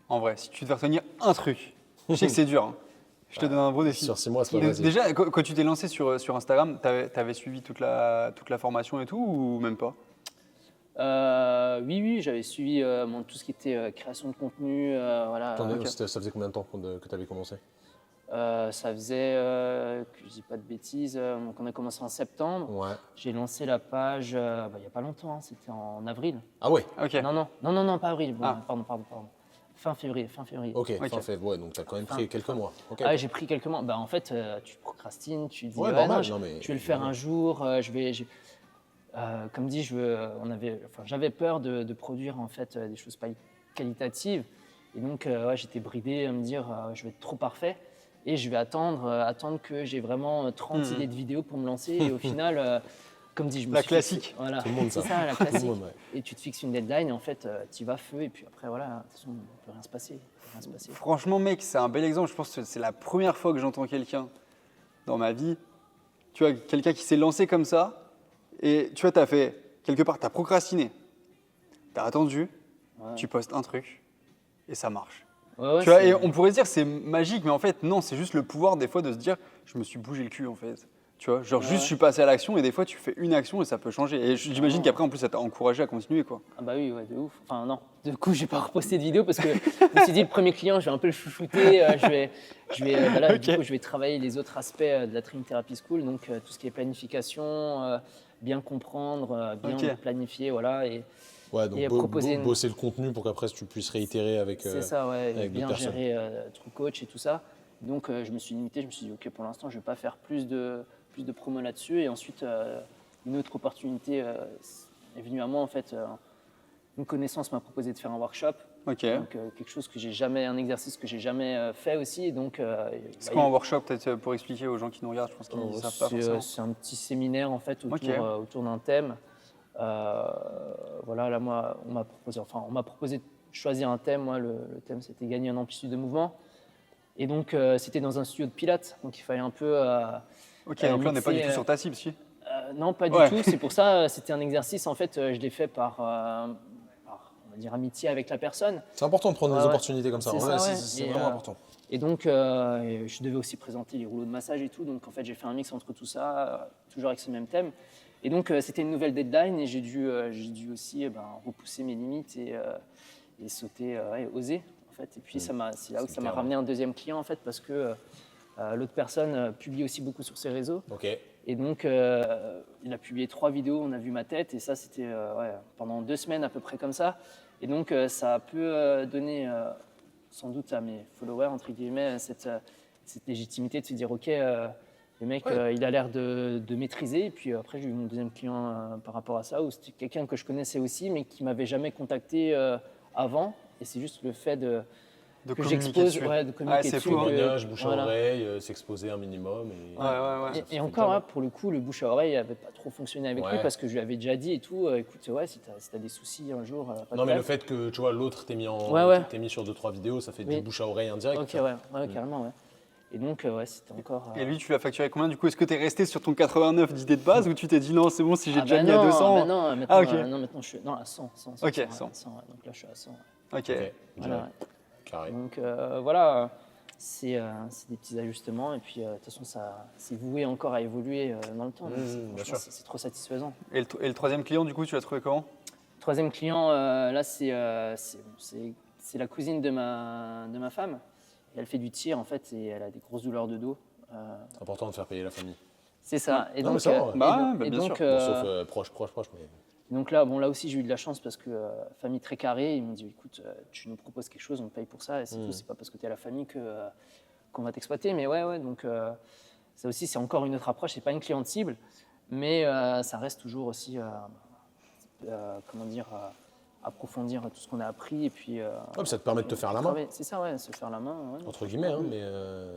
En vrai, si tu devais retenir un truc, je sais que c'est dur, hein. Je te donne un gros défi. Sur 6 mois, c'est pas facile. Déjà, quand tu t'es lancé sur Instagram, t'avais suivi toute la formation et tout, ou même pas? Oui, j'avais suivi tout ce qui était création de contenu. Voilà. Ça faisait combien de temps que tu avais commencé? Ça faisait, que je dis pas de bêtises, donc on a commencé en septembre. Ouais. J'ai lancé la page il n'y a pas longtemps, hein, c'était en avril. Ah ouais. Ok. Non, pas avril, bon, Ah. Pardon. Fin février. Ok, fin février. Ouais, donc tu as quand même pris quelques mois. Ok. Ah ouais, j'ai pris quelques mois. En fait, tu procrastines, tu dis Ouais, normal, je non, mais- vais le faire un jour, comme dit, j'avais peur de produire en fait des choses pas qualitatives. Et donc, j'étais bridé à me dire, je vais être trop parfait et je vais attendre que j'ai vraiment 30 idées de vidéos pour me lancer. Et au final, comme dit, je me La suis classique. fixé- voilà, Tout le monde, c'est ça. ça, la Tout le classique. monde, ouais. Et tu te fixes une deadline et en fait, tu y vas feu. Et puis après, voilà, de toute façon, il ne peut rien se passer. Franchement, mec, c'est un bel exemple. Je pense que c'est la première fois que j'entends quelqu'un dans ma vie, tu vois, quelqu'un qui s'est lancé comme ça, et tu vois, t'as fait, quelque part, t'as procrastiné, t'as attendu, Ouais. tu postes un truc, et ça marche. Ouais, Tu vois, c'est- et on pourrait se dire c'est magique, mais en fait, non, c'est juste le pouvoir des fois de se dire, je me suis bougé le cul, en fait. Tu vois, genre Ouais. juste je suis passé à l'action, et des fois, tu fais une action et ça peut changer. Et j'imagine qu'après, en plus, ça t'a encouragé à continuer, quoi. Ah bah oui, ouais, de ouf. Enfin non, du coup, j'ai pas reposté de vidéo parce que je me suis dit, le premier client, je vais un peu le chouchouter. Du coup, je vais travailler les autres aspects de la Training Therapy School, donc tout ce qui est planification, bien comprendre, bien Ok. planifier, voilà. Et Ouais, donc Et proposer une- bosser le contenu pour qu'après tu puisses réitérer avec. c'est ça, ouais, avec bien d'autres gérer True Coach et tout ça. Donc je me suis limité, je me suis dit, ok, pour l'instant, je vais pas faire plus de promo là-dessus. Et ensuite, une autre opportunité est venue à moi, en fait. Une connaissance m'a proposé de faire un workshop. Ok. Donc quelque chose que j'ai jamais, un exercice que j'ai jamais fait aussi. Et donc, C'est quoi un workshop, peut-être pour expliquer aux gens qui nous regardent, je pense qu'ils ne savent pas forcément. c'est un petit séminaire en fait autour, Ok. autour d'un thème. Voilà, là moi, on m'a proposé de choisir un thème. Moi, le thème c'était gagner en amplitude de mouvement. Et donc c'était dans un studio de pilates, donc il fallait un peu. Ok, donc là, on n'est pas du mixer, tout sur ta cible, si. Non, pas du Ouais. tout. C'est pour ça, c'était un exercice. En fait, je l'ai fait par, on va dire, amitié avec la personne. C'est important de prendre des Ouais, ouais. opportunités comme ça. C'est En ça, vrai, ouais. c'est Et, vraiment important. Et donc, je devais aussi présenter les rouleaux de massage et tout. Donc, en fait, j'ai fait un mix entre tout ça, toujours avec ce même thème. Et donc, c'était une nouvelle deadline et j'ai dû aussi repousser mes limites et sauter, oser, en fait. Et puis, c'est là où C'est ça m'a clair. ramené un deuxième client, en fait, parce que l'autre personne publie aussi beaucoup sur ses réseaux. Ok. Et donc, il a publié 3 vidéos, on a vu ma tête, et ça, c'était pendant 2 semaines à peu près comme ça. Et donc, ça a pu donner sans doute à mes followers, entre guillemets, cette légitimité de se dire, OK, le mec, il a l'air de maîtriser. Et puis après, j'ai eu mon deuxième client par rapport à ça, où c'était quelqu'un que je connaissais aussi, mais qui m'avait jamais contacté avant. Et c'est juste le fait De que communiquer j'expose, dessus. de communiquer c'est dessus. fou, hein. que- Témoignage, bouche à voilà. oreille, s'exposer un minimum. Et... Ouais. Et encore, hein, pour le coup, le bouche à oreille n'avait pas trop fonctionné avec Ouais. lui parce que je lui avais déjà dit et tout. Écoute, si t'as des soucis un jour. pas de Non, mais le problème. fait que tu vois l'autre t'ait mis, t'ait mis sur 2-3 vidéos, ça fait Oui. du bouche à oreille indirect. Ok, carrément, ouais. Et donc, c'était encore. Et lui, tu l'as facturé combien du coup? Est-ce que tu es resté sur ton 89 d'idées de base ou tu t'es dit non, c'est bon, si j'ai déjà mis à 200? non, maintenant, Ah, ok. Maintenant, je suis à 100. Ok, 100, 100. 100, ouais. Donc là, je suis à 100. Ok. Ok, Voilà, direct. Carré. Donc voilà, c'est des petits ajustements. Et puis, de toute façon, c'est voué encore à évoluer dans le temps. Donc, bien franchement, sûr. c'est trop satisfaisant. Et le troisième client, du coup, tu l'as trouvé comment? Troisième client, là, c'est la cousine de ma femme. Et elle fait du tir, en fait, et elle a des grosses douleurs de dos. C'est important de faire payer la famille. C'est ça. Et Non, donc, mais ça va, ouais. Bien sûr. Bon, sauf proche, mais. donc là aussi, j'ai eu de la chance parce que famille très carrée, ils m'ont dit, écoute, tu nous proposes quelque chose, on te paye pour ça, et c'est tout. C'est pas parce que tu es à la famille qu'on va t'exploiter. Mais ouais, donc ça aussi, c'est encore une autre approche. C'est pas une cliente cible, mais ça reste toujours aussi, approfondir tout ce qu'on a appris et puis. Ça te permet de te faire la main, C'est ça, ouais, se faire la main. Ouais. entre guillemets, hein, mais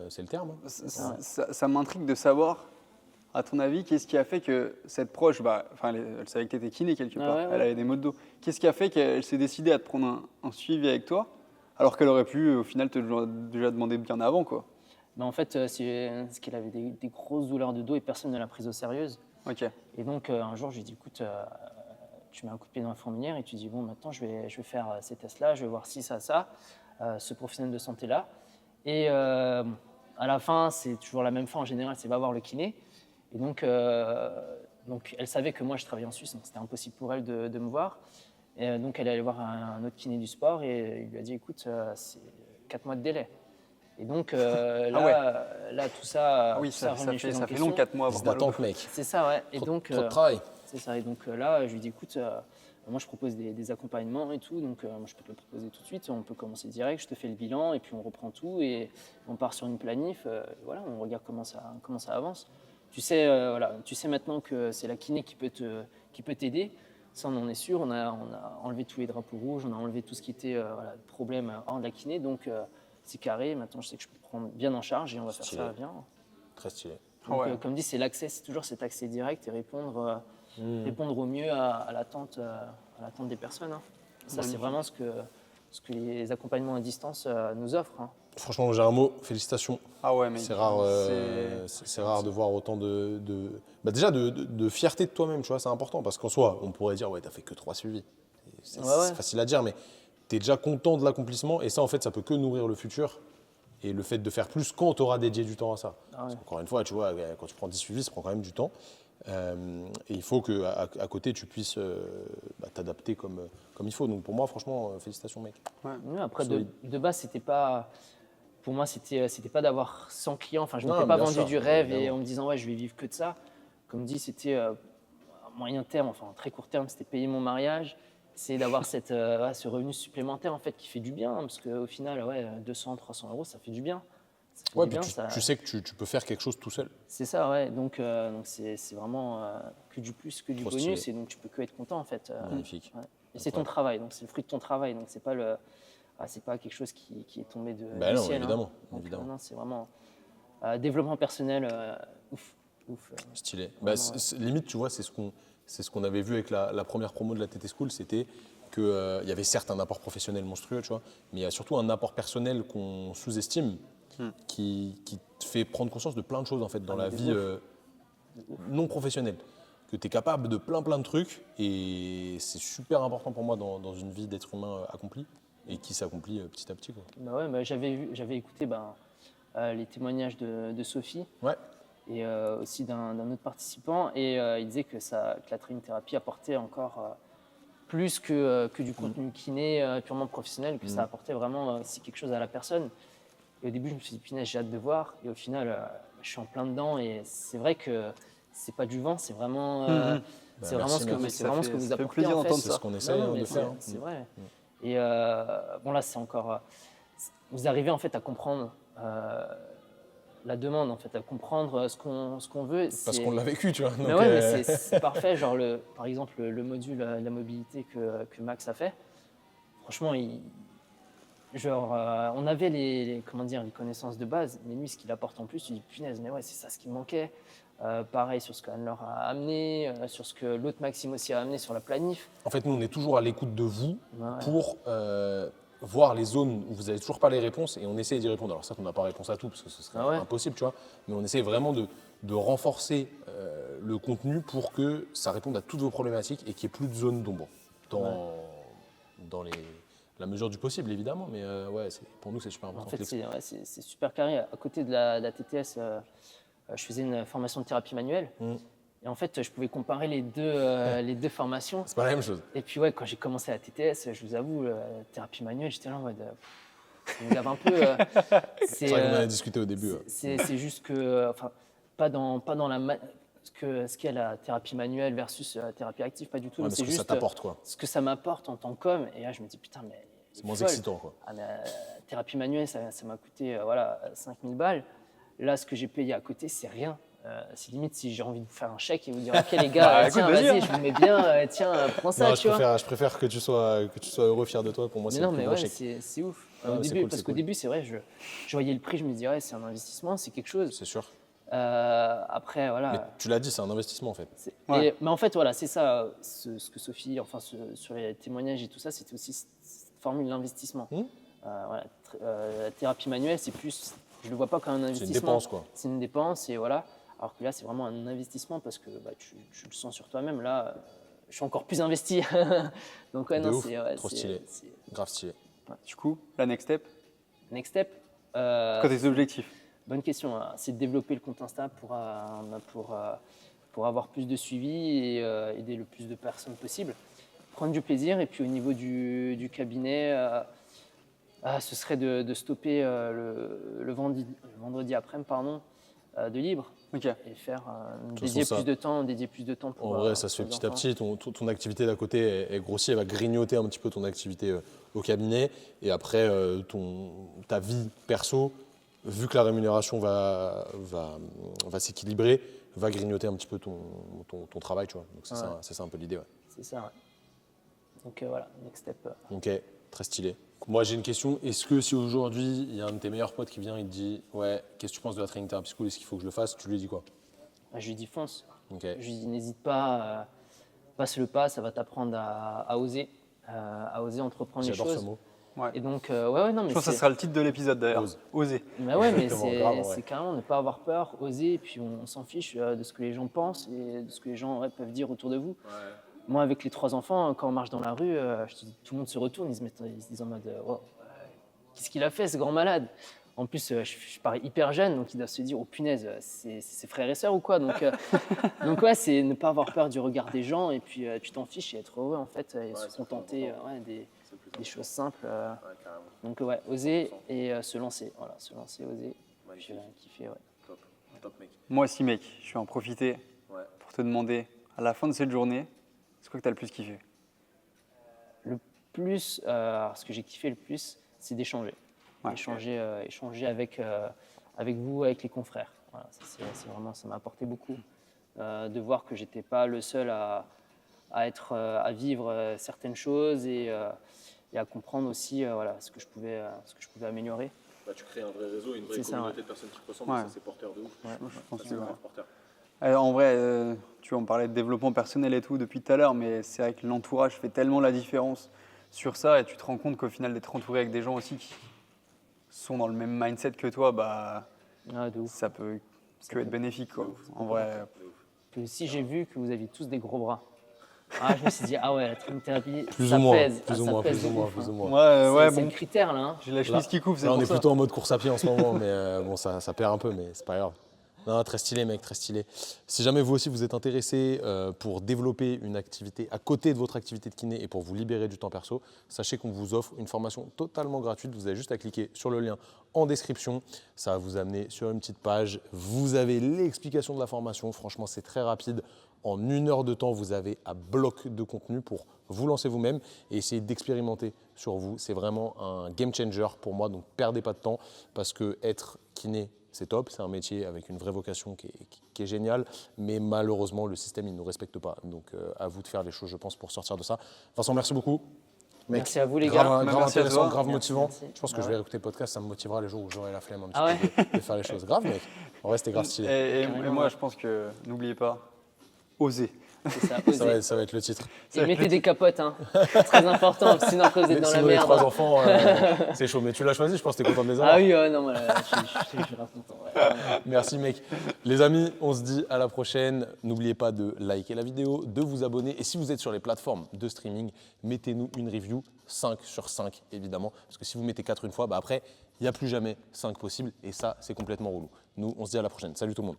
c'est le terme. hein. Ça m'intrigue de savoir, à ton avis, qu'est-ce qui a fait que cette proche, elle savait que tu étais kiné quelque part, ouais. elle avait des maux de dos. Qu'est-ce qui a fait qu'elle s'est décidée à te prendre un suivi avec toi, alors qu'elle aurait pu, au final, te déjà demander bien avant, quoi? En fait, c'est qu'elle avait des grosses douleurs de dos et personne ne l'a prise au sérieux. Ok. Et donc, un jour, je lui ai dit, écoute, tu mets un coup de pied dans la fourmilière et tu dis, bon, maintenant, je vais faire ces tests-là, je vais voir ci, ça, ce professionnel de santé-là. Et bon, à la fin, c'est toujours la même fin en général, c'est va voir le kiné. Et donc, elle savait que moi, je travaillais en Suisse, donc c'était impossible pour elle de me voir. Et donc, elle est allée voir un autre kiné du sport et il lui a dit, écoute, c'est 4 mois de délai. Et donc, là, tout ça, oui, tout ça remet les choses en ça fait question. long 4 mois. Liste d'attente, mec. C'est ça, ouais. Et donc, Trop de travail. c'est ça. Et donc là, je lui dis, écoute, moi, je propose des accompagnements et tout, donc moi, je peux te le proposer tout de suite. On peut commencer direct, je te fais le bilan et puis on reprend tout et on part sur une planif. Voilà, on regarde comment ça avance. Tu sais, tu sais maintenant que c'est la kiné qui peut t'aider. Ça, on en est sûr. On a enlevé tous les drapeaux rouges, on a enlevé tout ce qui était problème hors de la kiné. Donc, c'est carré. Maintenant, je sais que je peux te prendre bien en charge et on va faire ça bien. Très stylé. Donc, comme dit, c'est l'accès, c'est toujours cet accès direct et répondre au mieux à l'attente des personnes. Hein. Ça, c'est vraiment ce que les accompagnements à distance nous offrent. Hein. Franchement, j'ai un mot, félicitations. Ah ouais, mais c'est rare, c'est rare de voir autant déjà de fierté de toi-même, tu vois, c'est important parce qu'en soi, on pourrait dire, ouais, t'as fait que 3 suivis. C'est facile à dire, mais t'es déjà content de l'accomplissement et ça, en fait, ça peut que nourrir le futur et le fait de faire plus quand t'auras dédié du temps à ça. Parce qu'encore une fois, tu vois, quand tu prends 10 suivis, ça prend quand même du temps. Et il faut qu'à côté, tu puisses t'adapter comme il faut. Donc pour moi, franchement, félicitations, mec. Ouais, après, de base, c'était pas... Pour moi, c'était pas d'avoir 100 clients. Enfin, je ne m'étais pas vendu du rêve évidemment. Et en me disant, ouais, je vais vivre que de ça. Comme dit, c'était à moyen terme, enfin, à très court terme, c'était payer mon mariage. C'est d'avoir ce revenu supplémentaire, en fait, qui fait du bien. Parce qu'au final, 200, 300 euros, ça fait du bien. Ouais, puis tu sais que tu peux faire quelque chose tout seul. C'est ça, ouais. Donc c'est vraiment que du plus, que du bonus. Stylé. Et donc, tu peux que être content, en fait. Magnifique. Ouais. Et c'est ton travail, donc c'est le fruit de ton travail. Donc, c'est pas quelque chose qui est tombé du non, ciel. évidemment. Hein. Donc, évidemment. non, c'est vraiment développement personnel, ouf. Stylé. Limite, tu vois, c'est ce qu'on avait vu avec la première promo de la TT School, c'était qu'il y avait certes un apport professionnel monstrueux, tu vois, mais il y a surtout un apport personnel qu'on sous-estime qui te fait prendre conscience de plein de choses en fait dans la vie non professionnelle. Que tu es capable de plein de trucs et c'est super important pour moi dans une vie d'être humain accompli et qui s'accomplit petit à petit. Quoi. J'avais écouté les témoignages de Sophie et aussi d'un autre participant et il disait que la training-thérapie apportait encore plus que du contenu kiné purement professionnel, que ça apportait vraiment aussi quelque chose à la personne. Et au début, je me suis dit, punaise, j'ai hâte de voir. Et au final, je suis en plein dedans. Et c'est vrai que c'est pas du vent, c'est vraiment, c'est vraiment ce que vous apportez. En fait. C'est ce qu'on essaie de faire. C'est vrai. Et bon, là, c'est encore. Vous arrivez en fait à comprendre la demande, en fait, à comprendre ce qu'on veut. Parce qu'on l'a vécu, tu vois. Donc, mais c'est parfait. Genre, par exemple, le module la mobilité que Max a fait, franchement, on avait les connaissances de base, mais lui, ce qu'il apporte en plus, tu dis punaise, mais ouais, c'est ça ce qui me manquait. Pareil sur ce qu'Anne-Laure a amené, sur ce que l'autre Maxime aussi a amené sur la planif. En fait, nous, on est toujours à l'écoute de vous pour voir les zones où vous n'avez toujours pas les réponses et on essaie d'y répondre. Alors, ça, on n'a pas réponse à tout parce que ce serait impossible, tu vois, mais on essaie vraiment de renforcer le contenu pour que ça réponde à toutes vos problématiques et qu'il n'y ait plus de zones d'ombre dans la mesure du possible, évidemment, mais pour nous, c'est super important. En fait, c'est super carré. À côté de la TTS, je faisais une formation de thérapie manuelle. Et en fait, je pouvais comparer les deux formations. C'est pas la même chose. Et puis, quand j'ai commencé la TTS, je vous avoue, la thérapie manuelle, j'étais là en mode. Ça me gave un peu. C'est vrai qu'on en a discuté au début. C'est juste que. Pas dans ce qu'est la thérapie manuelle versus la thérapie active, pas du tout. Ouais, c'est juste ça t'apporte, quoi. Ce que ça m'apporte en tant qu'homme. Et là, je me dis, putain, mais. C'est moins excitant, quoi. La thérapie manuelle, ça m'a coûté 5 000 balles. Là, ce que j'ai payé à côté, c'est rien. C'est limite si j'ai envie de vous faire un chèque et vous dire, ok les gars, tiens, vas-y, je vous mets bien, tiens, prends ça, tu vois. Je préfère que tu sois heureux, fier de toi. Pour moi, c'est le plus gros chèque. C'est ouf. Parce qu'au début, c'est vrai, je voyais le prix, je me disais, c'est un investissement, c'est quelque chose. C'est sûr. Après, voilà. Mais tu l'as dit, c'est un investissement en fait. Mais en fait, voilà, c'est ça, ce que Sophie, sur les témoignages et tout ça, c'était aussi cette formule d'investissement. La thérapie manuelle, c'est plus, je le vois pas comme un investissement. C'est une dépense, quoi. C'est une dépense et voilà. Alors que là, c'est vraiment un investissement parce que tu le sens sur toi-même. Là, je suis encore plus investi. Donc, ouais, non, c'est trop stylé. Grave stylé. Ouais. Du coup, la next step, Next step. quoi tes objectifs? Bonne question. Hein. C'est de développer le compte Insta pour avoir plus de suivi et aider le plus de personnes possible. Prendre du plaisir. Et puis au niveau du cabinet, ce serait de stopper le vendredi après-midi de libre. Ok. Et faire toute dédier façon, plus de temps pour. En vrai, ça se fait pour les petit à enfants. petit. Ton activité d'à côté est grossie, elle va grignoter un petit peu ton activité au cabinet. Et après, ta vie perso, vu que la rémunération va s'équilibrer, va grignoter un petit peu ton travail, tu vois. Donc c'est ça un peu l'idée. Ouais. C'est ça, ouais. Donc voilà, next step. Ok, très stylé. Moi, j'ai une question. Est-ce que si aujourd'hui, il y a un de tes meilleurs potes qui vient et te dit « Ouais, qu'est-ce que tu penses de la training thérapie school? Est-ce qu'il faut que je le fasse ?» Tu lui dis quoi? Je lui dis fonce. Ok. Je lui dis n'hésite pas, passe le pas, ça va t'apprendre à oser entreprendre les J'adore choses. ce mot. Ouais. Et donc, ouais, non, mais Je pense que ça sera le titre de l'épisode d'ailleurs. Ose. Oser. Mais ouais, mais Exactement, grave, ouais. c'est carrément ne pas avoir peur, oser, et puis on s'en fiche de ce que les gens pensent et de ce que les gens peuvent dire autour de vous. Moi, avec les 3 enfants, quand on marche dans la rue, je te dis, tout le monde se retourne, ils se disent en mode wow, qu'est-ce qu'il a fait, ce grand malade? En plus, je parais hyper jeune, donc ils doivent se dire oh punaise, c'est ses frères et sœurs ou quoi? Donc ouais, c'est ne pas avoir peur du regard des gens, et puis tu t'en fiches et être heureux en fait, et se contenter des choses simples. Donc ouais, oser et se lancer. Voilà, se lancer, oser. Puis kiffer, ouais. Top, mec. Moi aussi, mec, je vais en profiter pour te demander, à la fin de cette journée, c'est quoi que tu as le plus kiffé? Le plus, alors, ce que j'ai kiffé le plus, c'est d'échanger. Ouais. Échanger avec vous, avec les confrères. Voilà, c'est vraiment, ça m'a apporté beaucoup. De voir que j'étais pas le seul à vivre certaines choses et à comprendre aussi ce que je pouvais améliorer. Bah, tu crées un vrai réseau, une vraie C'est ça, communauté de personnes qui te ressemblent, Ouais. ça c'est porteur de ouf. Ouais. Je pense Ça, que c'est ouais. grave porteur. En vrai, tu en parlais de développement personnel et tout depuis tout à l'heure, mais c'est vrai que l'entourage fait tellement la différence sur ça, et tu te rends compte qu'au final, d'être entouré avec des gens aussi qui sont dans le même mindset que toi, De ouf. ça peut que être bénéfique, quoi. En vrai, Puis aussi, j'ai vu que vous aviez tous des gros bras. Je me suis dit, ah ouais, la training thérapie, Plus ça ou moins, pèse. plus ou Ça moins, pèse plus ou de moins, ouf, plus ou hein. moins. ouais, C'est bon, le critère, là. Hein. j'ai la chemise qui couvre, c'est Là, on pour est ça. plutôt en mode course à pied en ce moment, mais bon, ça perd un peu, mais c'est pas grave. Non, très stylé, mec, très stylé. Si jamais vous aussi vous êtes intéressé pour développer une activité à côté de votre activité de kiné et pour vous libérer du temps perso, sachez qu'on vous offre une formation totalement gratuite. Vous avez juste à cliquer sur le lien en description. Ça va vous amener sur une petite page. Vous avez l'explication de la formation. Franchement, c'est très rapide. En 1 heure de temps, vous avez un bloc de contenu pour vous lancer vous-même et essayer d'expérimenter sur vous. C'est vraiment un game changer pour moi, donc perdez pas de temps parce que être kiné, c'est top, c'est un métier avec une vraie vocation qui est géniale, mais malheureusement, le système, il ne nous respecte pas. Donc, à vous de faire les choses, je pense, pour sortir de ça. Vincent, merci beaucoup. Mec, Merci à vous, les grave, gars. grave Merci à intéressant, toi. grave Merci, motivant. merci. Je pense que je vais écouter le podcast, ça me motivera les jours où j'aurai la flemme un petit Ah ouais peu de faire les choses. Grave, mec. En vrai, c'était grave stylé. Et Carrément, moi, ouais. je pense que, n'oubliez pas, oser. C'est ça, oser. Ça va être le titre. Et mettez des capotes, hein. Très important, sinon après vous êtes dans la Sinon, les merde. 3 enfants, c'est chaud. Mais tu l'as choisi, je pense que tu es content de les avoir. Ah oui, non, je suis grave content. Ouais. Merci mec. Les amis, on se dit à la prochaine. N'oubliez pas de liker la vidéo, de vous abonner. Et si vous êtes sur les plateformes de streaming, mettez-nous une review 5 sur 5 évidemment. Parce que si vous mettez 4 une fois, après, il n'y a plus jamais 5 possible. Et ça, c'est complètement relou. Nous, on se dit à la prochaine. Salut tout le monde.